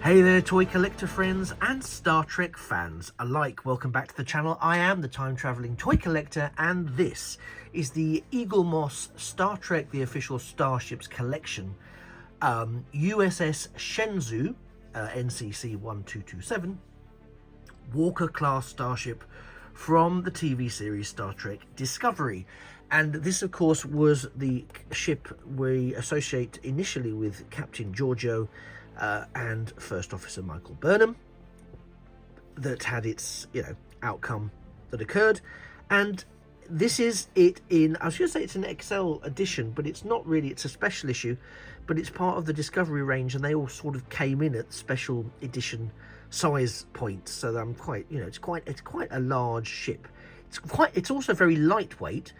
Hey there, toy collector friends and Star Trek fans alike. Welcome back to the channel. I am the time-traveling toy collector, and this is the Eaglemoss Star Trek The Official Starships collection. USS Shenzhou, NCC-1227, Walker-class starship from the TV series Star Trek Discovery. And this, of course, was the ship we associate initially with Captain Giorgio and First Officer Michael Burnham, that had its, outcome that occurred. And this is it in, I was going to say it's an XL edition, but it's not really. It's a special issue, but it's part of the Discovery range, and they all sort of came in at special edition size points. So I'm quite, it's quite a large ship. It's also very lightweight.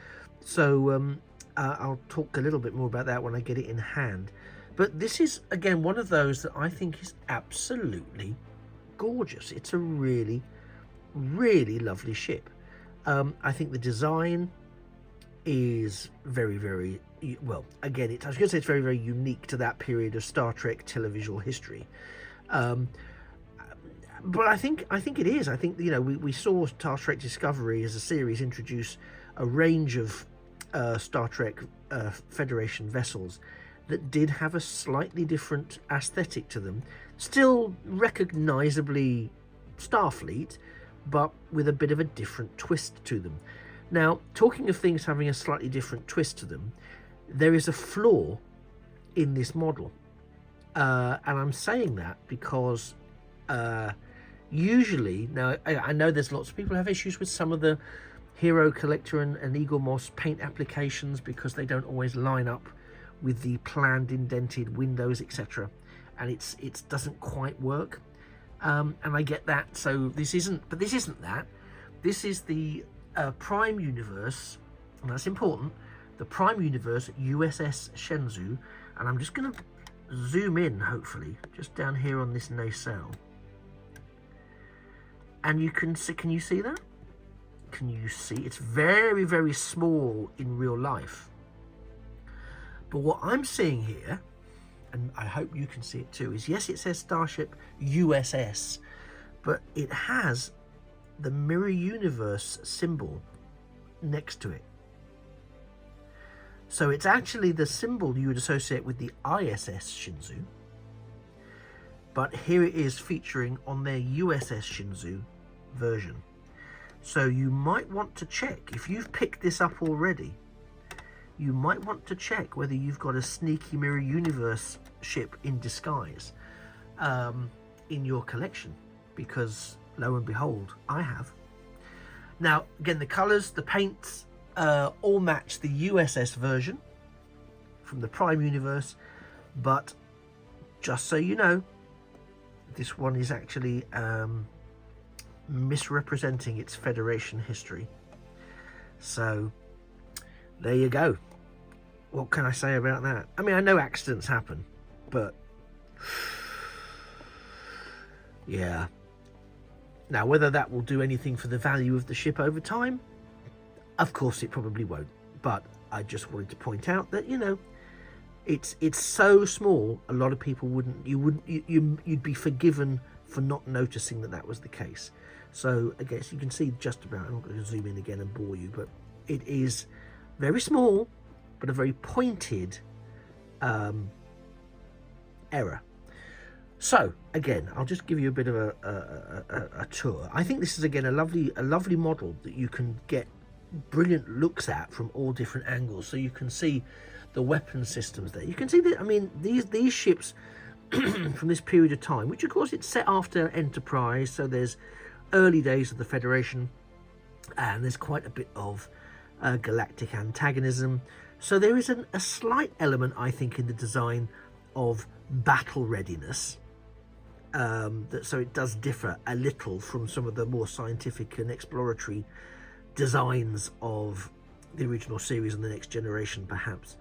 So I'll talk a little bit more about that when I get it in hand. But this is, again, one of those that I think is absolutely gorgeous. It's a really, really lovely ship. I think the design is very, very, well, again, I was going to say it's very, very unique to that period of Star Trek televisual history. But I think it is. I think, we saw Star Trek Discovery as a series introduce a range of Star Trek Federation vessels that did have a slightly different aesthetic to them. Still recognizably Starfleet, but with a bit of a different twist to them. Now, talking of things having a slightly different twist to them, there is a flaw in this model. And I'm saying that because usually, now I know there's lots of people who have issues with some of the Hero Collector and Eaglemoss paint applications because they don't always line up with the planned indented windows, etc., and it doesn't quite work, and I get that. So this isn't that. This is the Prime Universe, and that's important. The Prime Universe USS Shenzhou, and I'm just going to zoom in, hopefully, just down here on this nacelle, and you can see. Can you see that? Can you see? It's very, very small in real life. But what I'm seeing here, and I hope you can see it too, is yes, it says Starship USS, but it has the Mirror Universe symbol next to it. So it's actually the symbol you would associate with the ISS Shenzhou, but here it is featuring on their USS Shenzhou version. So you might want to check, if you've picked this up already, you might want to check whether you've got a sneaky Mirror Universe ship in disguise in your collection, because lo and behold, I have. Now, again, the colours, the paints all match the USS version from the Prime Universe, but just so you know, this one is actually misrepresenting its Federation history. So there you go. What can I say about that? I mean, I know accidents happen, but yeah. Now, whether that will do anything for the value of the ship over time, of course it probably won't. But I just wanted to point out that, it's so small, a lot of people you'd be forgiven for not noticing that was the case. So I guess you can see just about, I'm not going to zoom in again and bore you, but it is very small, but a very pointed error. So again, I'll just give you a bit of a tour. I think this is, again, a lovely model that you can get brilliant looks at from all different angles. So you can see the weapon systems there. You can see that, I mean, these ships from this period of time, which of course it's set after Enterprise, so there's early days of the Federation, and there's quite a bit of galactic antagonism. So there is a slight element, I think, in the design of battle readiness, so it does differ a little from some of the more scientific and exploratory designs of the original series and the Next Generation, perhaps.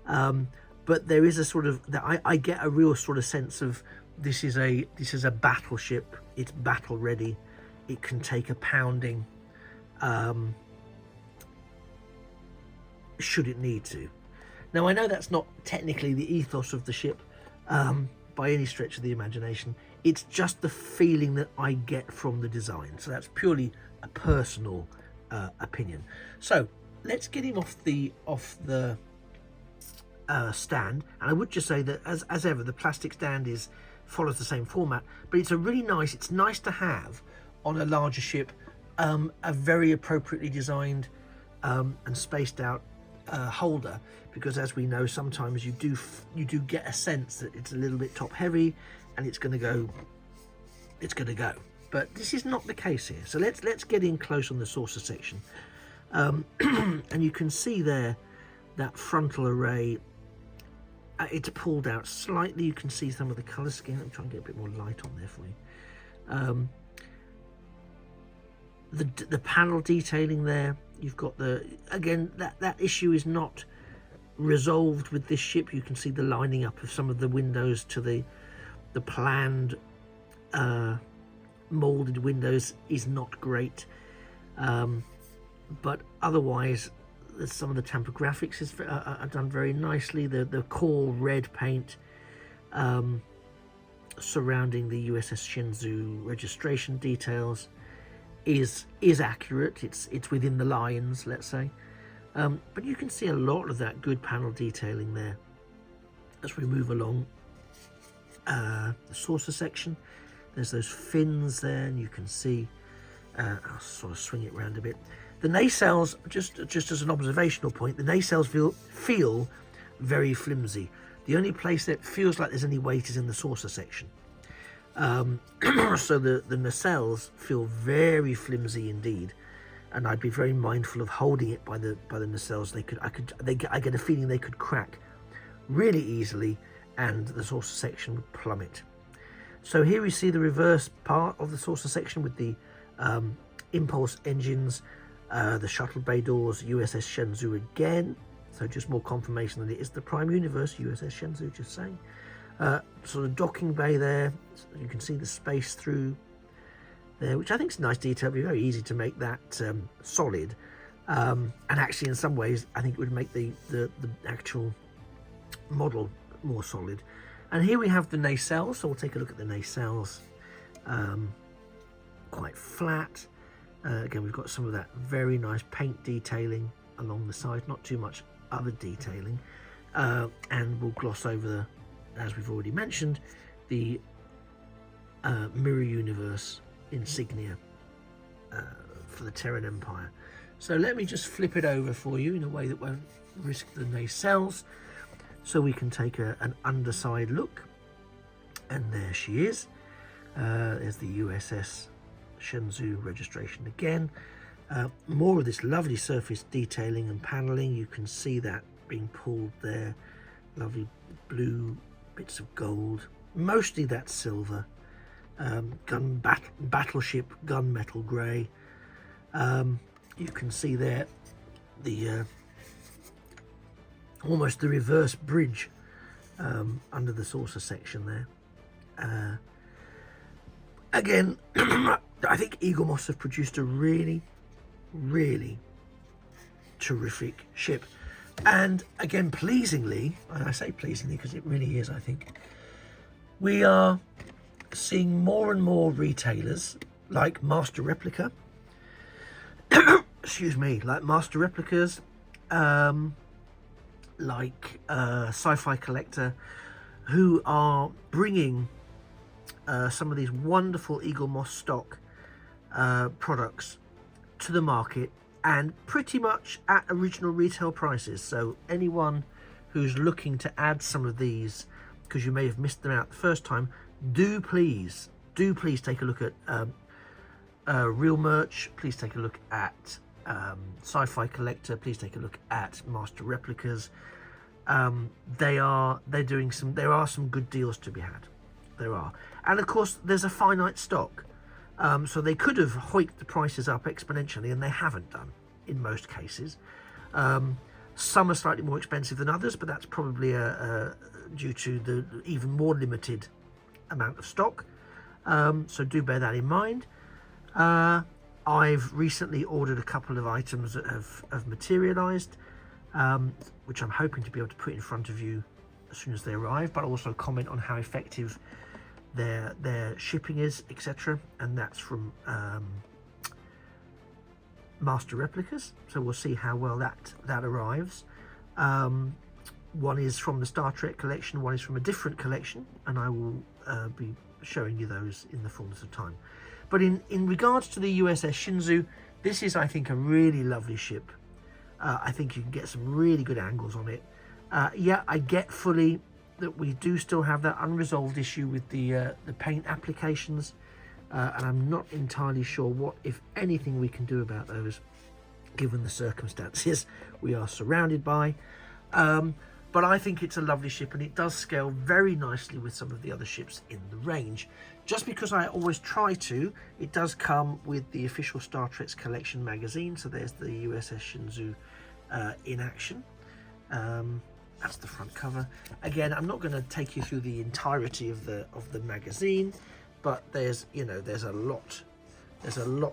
But there is a sort of, I get a real sort of sense of this is a battleship. It's battle ready. It can take a pounding should it need to. Now, I know that's not technically the ethos of the ship by any stretch of the imagination. It's just the feeling that I get from the design. So that's purely a personal opinion. So let's get him off the stand. And I would just say that as ever, the plastic stand follows the same format, but it's it's nice to have on a larger ship a very appropriately designed and spaced out holder, because as we know, sometimes you do get a sense that it's a little bit top heavy and it's going to go, but this is not the case here. So let's get in close on the saucer section, and you can see there that frontal array. It's pulled out slightly. You can see some of the color scheme. Let me try and get a bit more light on there for you. The panel detailing there, you've got again that issue is not resolved with this ship. You can see the lining up of some of the windows to the planned molded windows is not great, but otherwise some of the tamper graphics are done very nicely. The core red paint surrounding the USS Shenzhou registration details is accurate. It's within the lines, let's say, but you can see a lot of that good panel detailing there as we move along the saucer section. There's those fins there, and you can see I'll sort of swing it around a bit. The nacelles, just as an observational point, the nacelles feel very flimsy. The only place that feels like there's any weight is in the saucer section. So the nacelles feel very flimsy indeed, and I'd be very mindful of holding it by the nacelles. I get a feeling they could crack really easily, and the saucer section would plummet. So here we see the reverse part of the saucer section with the impulse engines. The shuttle bay doors, USS Shenzhou again, so just more confirmation that it is the Prime Universe, USS Shenzhou, just saying. Sort of docking bay there, so you can see the space through there, which I think is a nice detail. It'd be very easy to make that solid, and actually in some ways I think it would make the actual model more solid. And here we have the nacelles, so we'll take a look at the nacelles. Quite flat. Again, we've got some of that very nice paint detailing along the side, not too much other detailing, and we'll gloss over as we've already mentioned, the Mirror Universe insignia for the Terran Empire. So let me just flip it over for you in a way that won't risk the nacelles, so we can take an underside look. And there she is. There's the USS Shenzhou registration again. More of this lovely surface detailing and paneling. You can see that being pulled there. Lovely blue bits of gold. Mostly that's silver. Battleship gunmetal grey. You can see there the almost the reverse bridge under the saucer section there. Again, I think Eaglemoss have produced a really, really terrific ship. And again, pleasingly, and I say pleasingly because it really is, I think, we are seeing more and more retailers like Master Replica, excuse me, like Master Replicas, like Sci-Fi Collector, who are bringing some of these wonderful Eaglemoss stock products to the market, and pretty much at original retail prices. So anyone who's looking to add some of these, because you may have missed them out the first time, do please take a look at Real Merch. Please take a look at Sci-Fi Collector. Please take a look at Master Replicas. There are some good deals to be had. There are, and of course there's a finite stock. So they could have hiked the prices up exponentially, and they haven't done in most cases. Some are slightly more expensive than others, but that's probably due to the even more limited amount of stock. So do bear that in mind. I've recently ordered a couple of items that have materialized, which I'm hoping to be able to put in front of you as soon as they arrive, but also comment on how effective their shipping is, etc. And that's from Master Replicas, so we'll see how well that arrives. One is from the Star Trek collection, one is from a different collection, and I will be showing you those in the fullness of time. But in regards to the USS Shenzhou, this is, I think, a really lovely ship. I think you can get some really good angles on it. Yeah, I get fully that we do still have that unresolved issue with the paint applications, and I'm not entirely sure what, if anything, we can do about those, given the circumstances we are surrounded by. But I think it's a lovely ship, and it does scale very nicely with some of the other ships in the range. Just because I always try to, it does come with the official Star Trek Collection magazine. So there's the USS Shenzhou in action. That's the front cover. Again, I'm not going to take you through the entirety of the magazine, but there's a lot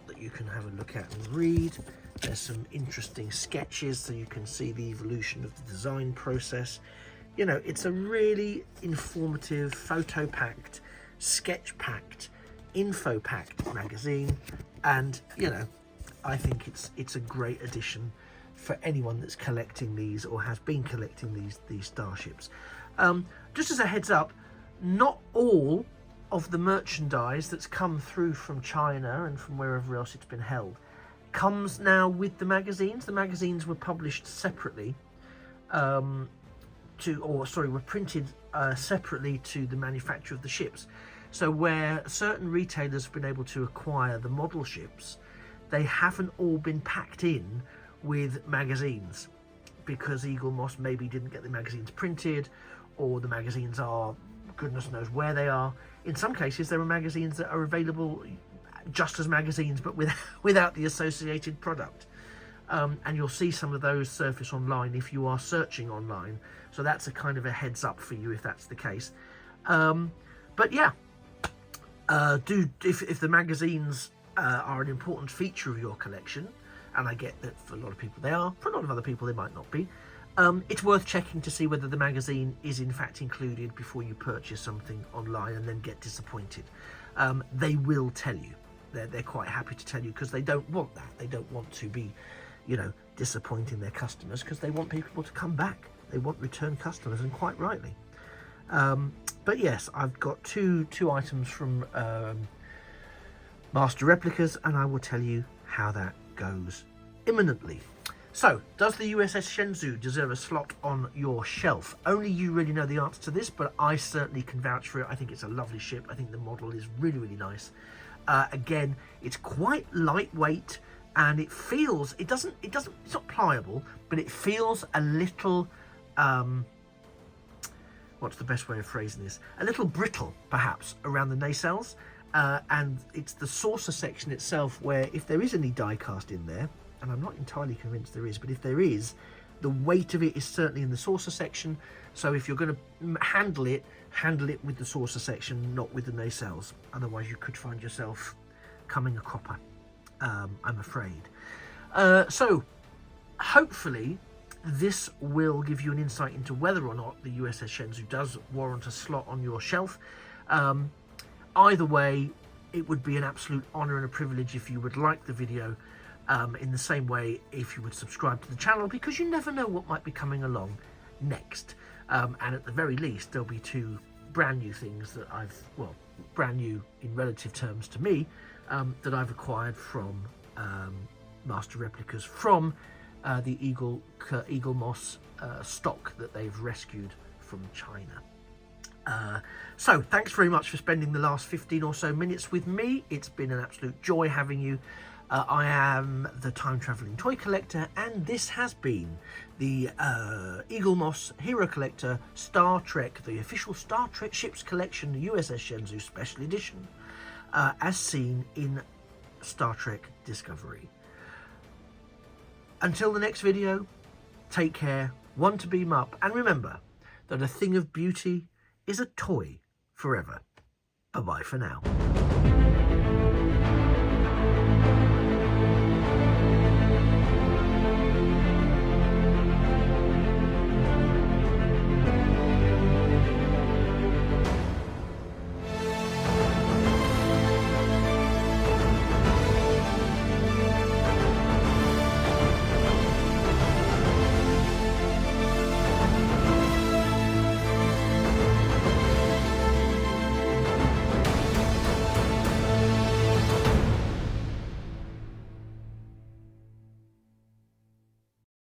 that you can have a look at and read. There's some interesting sketches so you can see the evolution of the design process. It's a really informative, photo-packed, sketch-packed, info-packed magazine, and I think it's a great addition for anyone that's collecting these or has been collecting these starships. Just as a heads up, not all of the merchandise that's come through from China and from wherever else it's been held comes now with the magazines. The magazines were published separately were printed separately to the manufacture of the ships. So where certain retailers have been able to acquire the model ships, they haven't all been packed in with magazines, because Eaglemoss maybe didn't get the magazines printed, or the magazines are, goodness knows where they are. In some cases, there are magazines that are available just as magazines, but without the associated product. And you'll see some of those surface online if you are searching online. So that's a kind of a heads up for you if that's the case. But yeah, if the magazines are an important feature of your collection, and I get that for a lot of people they are, for a lot of other people they might not be, it's worth checking to see whether the magazine is in fact included before you purchase something online and then get disappointed. They will tell you. They're quite happy to tell you, because they don't want that. They don't want to be, disappointing their customers, because they want people to come back. They want return customers, and quite rightly. But yes, I've got two items from Master Replicas, and I will tell you how that goes imminently. So, does the USS Shenzhou deserve a slot on your shelf? Only you really know the answer to this, but I certainly can vouch for it. I think it's a lovely ship. I think the model is really, really nice. Again, it's quite lightweight, and it's not pliable, but it feels a little, what's the best way of phrasing this? A little brittle, perhaps, around the nacelles. And it's the saucer section itself where, if there is any die cast in there, and I'm not entirely convinced there is, but if there is, the weight of it is certainly in the saucer section. So if you're going to handle it with the saucer section, not with the nacelles. Otherwise you could find yourself coming a copper, I'm afraid. So hopefully this will give you an insight into whether or not the USS Shenzhou does warrant a slot on your shelf. Either way, it would be an absolute honour and a privilege if you would like the video, in the same way if you would subscribe to the channel, because you never know what might be coming along next. And at the very least, there'll be two brand new things that brand new in relative terms to me, that I've acquired from Master Replicas, from the Eaglemoss stock that they've rescued from China. So thanks very much for spending the last 15 or so minutes with me. It's been an absolute joy having you. I am the Time Travelling Toy Collector, and this has been the Eaglemoss Hero Collector Star Trek, the official Star Trek Ships Collection, the USS Shenzhou Special Edition, as seen in Star Trek Discovery. Until the next video, take care, one to beam up, and remember that a thing of beauty is a toy forever. Bye-bye for now.